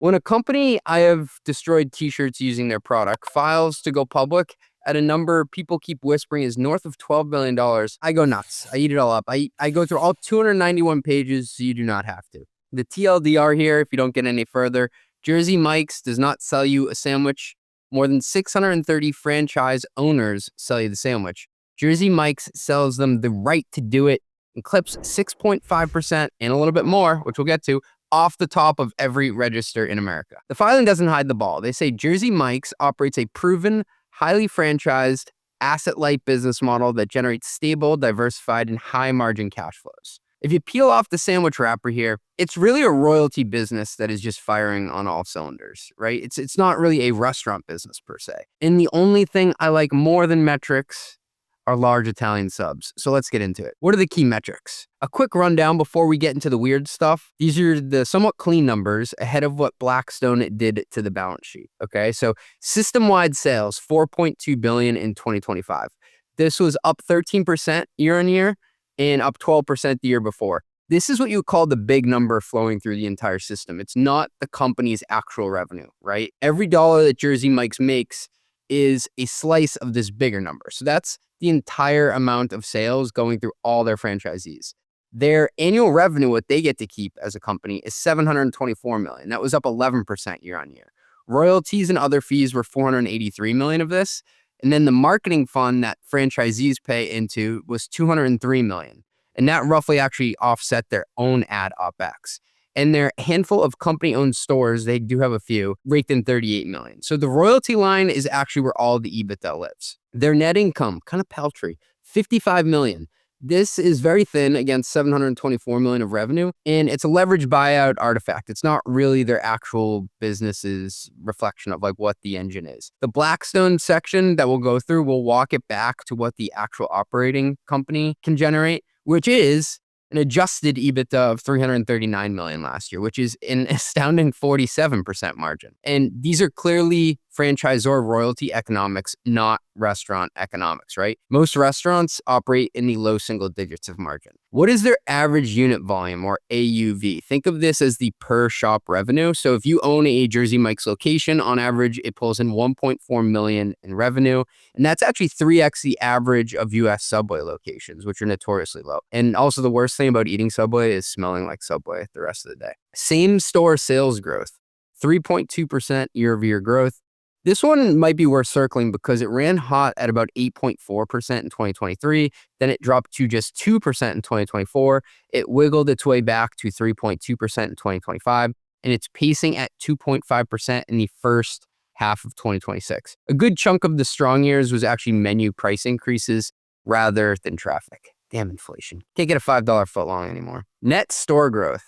When a company, I have destroyed t-shirts using their product, files to go public at a number people keep whispering is north of $12 million, I go nuts. I eat it all up. I go through all 291 pages, so you do not have to. The TLDR here, if you don't get any further, Jersey Mike's does not sell you a sandwich. More than 630 franchise owners sell you the sandwich. Jersey Mike's sells them the right to do it and clips 6.5% and a little bit more, which we'll get to, off the top of every register in America. The filing doesn't hide the ball. They say Jersey Mike's operates a proven, highly franchised, asset-light business model that generates stable, diversified, and high-margin cash flows. If you peel off the sandwich wrapper here, it's really a royalty business that is just firing on all cylinders, right? It's not really a restaurant business per se. And the only thing I like more than metrics are large Italian subs. So let's get into it. What are the key metrics? A quick rundown before we get into the weird stuff. These are the somewhat clean numbers ahead of what Blackstone did to the balance sheet. Okay, so system-wide sales, $4.2 billion in 2025. This was up 13% year on year and up 12% the year before. This is what you call the big number flowing through the entire system. It's not the company's actual revenue, right? Every dollar that Jersey Mike's makes is a slice of this bigger number. So that's the entire amount of sales going through all their franchisees. Their annual revenue, what they get to keep as a company, is $724 million. That was up 11% year on year. Royalties and other fees were $483 million of this. And then the marketing fund that franchisees pay into was $203 million. And that roughly actually offset their own ad OpEx. And their handful of company-owned stores, they do have a few, raked in $38 million. So the royalty line is actually where all the EBITDA lives. Their net income, kind of paltry, $55 million. This is very thin against $724 million of revenue, and it's a leverage buyout artifact. It's not really their actual business's reflection of like what the engine is. The Blackstone section that we'll go through will walk it back to what the actual operating company can generate, which is an adjusted EBITDA of $339 million last year, which is an astounding 47% margin. And these are clearly franchisor royalty economics, not restaurant economics, right? Most restaurants operate in the low single digits of margin. What is their average unit volume, or AUV? Think of this as the per shop revenue. So if you own a Jersey Mike's location, on average, it pulls in $1.4 million in revenue. And that's actually 3x the average of US Subway locations, which are notoriously low. And also the worst thing about eating Subway is smelling like Subway the rest of the day. Same store sales growth, 3.2% year-over-year growth. This one might be worth circling because it ran hot at about 8.4% in 2023. Then it dropped to just 2% in 2024. It wiggled its way back to 3.2% in 2025. And it's pacing at 2.5% in the first half of 2026. A good chunk of the strong years was actually menu price increases rather than traffic. Damn inflation. Can't get a $5 footlong anymore. Net store growth,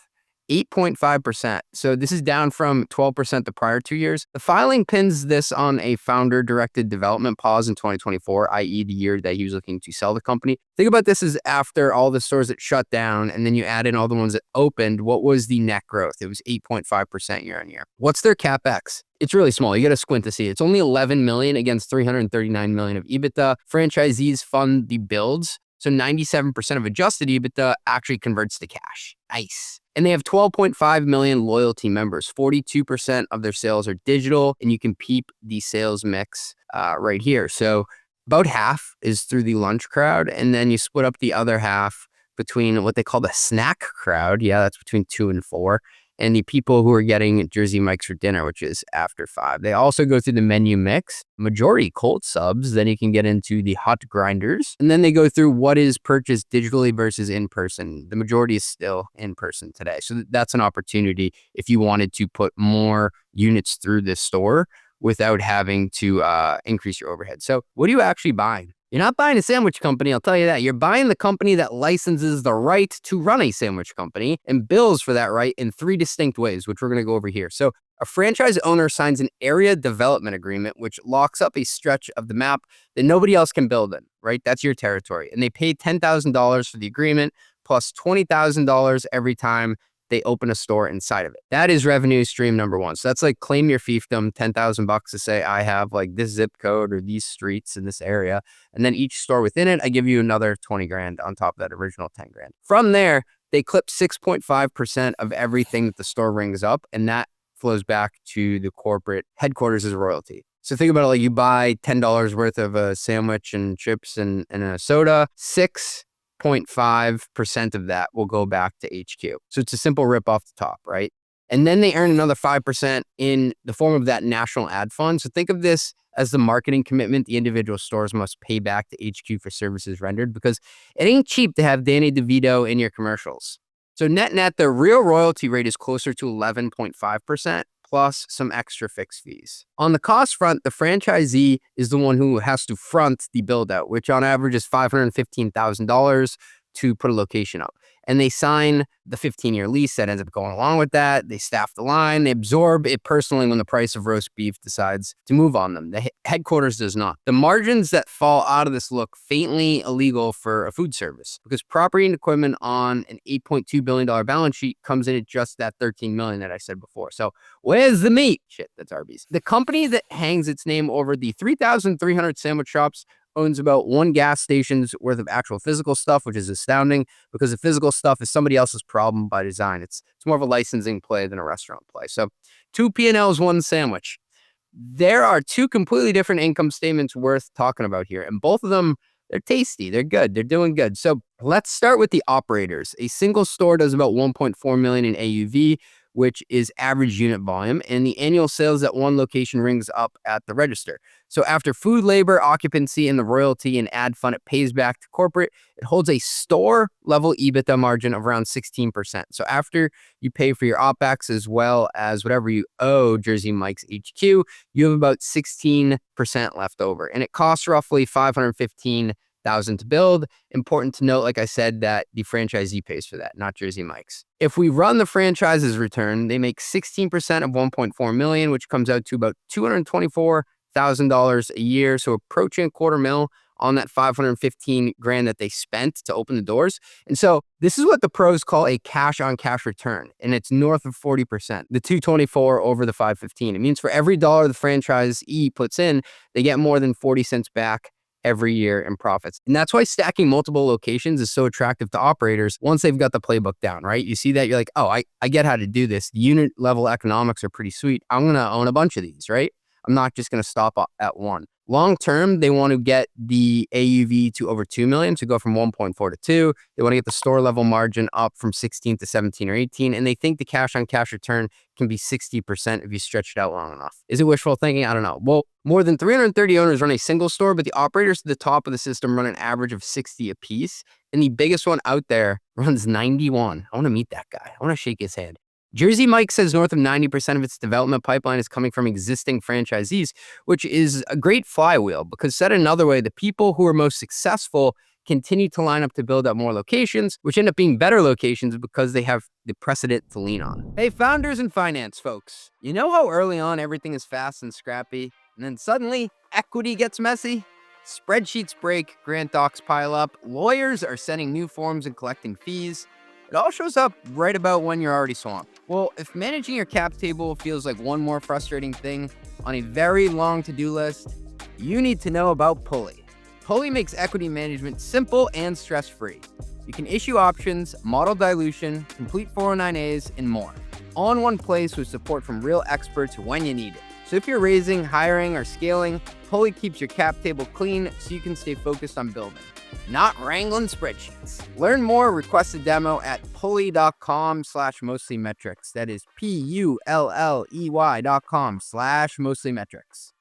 8.5%. So this is down from 12% the prior 2 years. The filing pins this on a founder-directed development pause in 2024, i.e. the year that he was looking to sell the company. Think about this as after all the stores that shut down, and then you add in all the ones that opened, what was the net growth? It was 8.5% year on year. What's their CapEx? It's really small. You got to squint to see. It's only $11 million against $339 million of EBITDA. Franchisees fund the builds. So 97% of adjusted EBITDA actually converts to cash. Nice. And they have 12.5 million loyalty members. 42% of their sales are digital, and you can peep the sales mix right here. So about half is through the lunch crowd, and then you split up the other half between what they call the snack crowd. Yeah, that's between 2 and 4. And the people who are getting Jersey Mike's for dinner, which is after 5. They also go through the menu mix, majority cold subs. Then you can get into the hot grinders. And then they go through what is purchased digitally versus in person. The majority is still in person today. So that's an opportunity if you wanted to put more units through this store without having to increase your overhead. So what are you actually buying? You're not buying a sandwich company, I'll tell you that. You're buying the company that licenses the right to run a sandwich company and bills for that right in 3 distinct ways, which we're going to go over here. So a franchise owner signs an area development agreement, which locks up a stretch of the map that nobody else can build in, right? That's your territory. And they pay $10,000 for the agreement plus $20,000 every time they open a store inside of it. That is revenue stream number 1. So that's like claim your fiefdom, $10,000 to say I have like this zip code or these streets in this area. And then each store within it, I give you another 20 grand on top of that original 10 grand. From there, they clip 6.5% of everything that the store rings up. And that flows back to the corporate headquarters as a royalty. So think about it like you buy $10 worth of a sandwich and chips and a soda, 6.5% of that will go back to HQ. So it's a simple rip off the top, right? And then they earn another 5% in the form of that national ad fund. So think of this as the marketing commitment the individual stores must pay back to HQ for services rendered, because it ain't cheap to have Danny DeVito in your commercials. So net, the real royalty rate is closer to 11.5% plus some extra fixed fees. On the cost front, the franchisee is the one who has to front the build out, which on average is $515,000 to put a location up. And they sign the 15-year lease that ends up going along with that. They staff the line. They absorb it personally when the price of roast beef decides to move on them. The headquarters does not. The margins that fall out of this look faintly illegal for a food service, because property and equipment on an $8.2 billion balance sheet comes in at just that $13 million that I said before. So where's the meat? Shit, that's Arby's. The company that hangs its name over the 3,300 sandwich shops owns about one gas station's worth of actual physical stuff, which is astounding because the physical stuff is somebody else's problem by design. It's more of a licensing play than a restaurant play. So 2 P&Ls, 1 sandwich. There are 2 completely different income statements worth talking about here, and both of them, they're tasty, they're good, they're doing good. So let's start with the operators. A single store does about 1.4 million in AUV, which is average unit volume, and the annual sales at one location rings up at the register. So after food, labor, occupancy, and the royalty and ad fund it pays back to corporate, it holds a store level EBITDA margin of around 16%. So after you pay for your OpEx as well as whatever you owe Jersey Mike's HQ, you have about 16% left over, and it costs roughly $515,000 to build. Important to note, like I said, that the franchisee pays for that, not Jersey Mike's. If we run the franchise's return, they make 16% of 1.4 million, which comes out to about $224,000 a year. So approaching $250,000 on that 515 grand that they spent to open the doors. And so this is what the pros call a cash on cash return, and it's north of 40%. The 224 over the 515. It means for every dollar the franchisee puts in, they get more than 40 cents back every year in profits. And that's why stacking multiple locations is so attractive to operators once they've got the playbook down, right? You see that, you're like, oh, I get how to do this. The unit level economics are pretty sweet. I'm going to own a bunch of these, right? I'm not just going to stop at one. Long term, they want to get the AUV to over 2 million, to go from 1.4 to 2. They want to get the store level margin up from 16 to 17 or 18. And they think the cash on cash return can be 60% if you stretch it out long enough. Is it wishful thinking? I don't know. Well, more than 330 owners run a single store, but the operators at the top of the system run an average of 60 apiece. And the biggest one out there runs 91. I want to meet that guy. I want to shake his hand. Jersey Mike says north of 90% of its development pipeline is coming from existing franchisees, which is a great flywheel, because said another way, the people who are most successful continue to line up to build up more locations, which end up being better locations because they have the precedent to lean on. Hey, founders and finance folks, you know how early on everything is fast and scrappy, and then suddenly equity gets messy? Spreadsheets break, grant docs pile up, lawyers are sending new forms and collecting fees. It all shows up right about when you're already swamped. Well, if managing your cap table feels like one more frustrating thing on a very long to-do list, you need to know about Pulley. Pulley makes equity management simple and stress-free. You can issue options, model dilution, complete 409As, and more, all in one place with support from real experts when you need it. So if you're raising, hiring, or scaling, Pulley keeps your cap table clean so you can stay focused on building, not wrangling spreadsheets. Learn more, request a demo at pulley.com/mostlymetrics. That is PULLEY.com/mostlymetrics.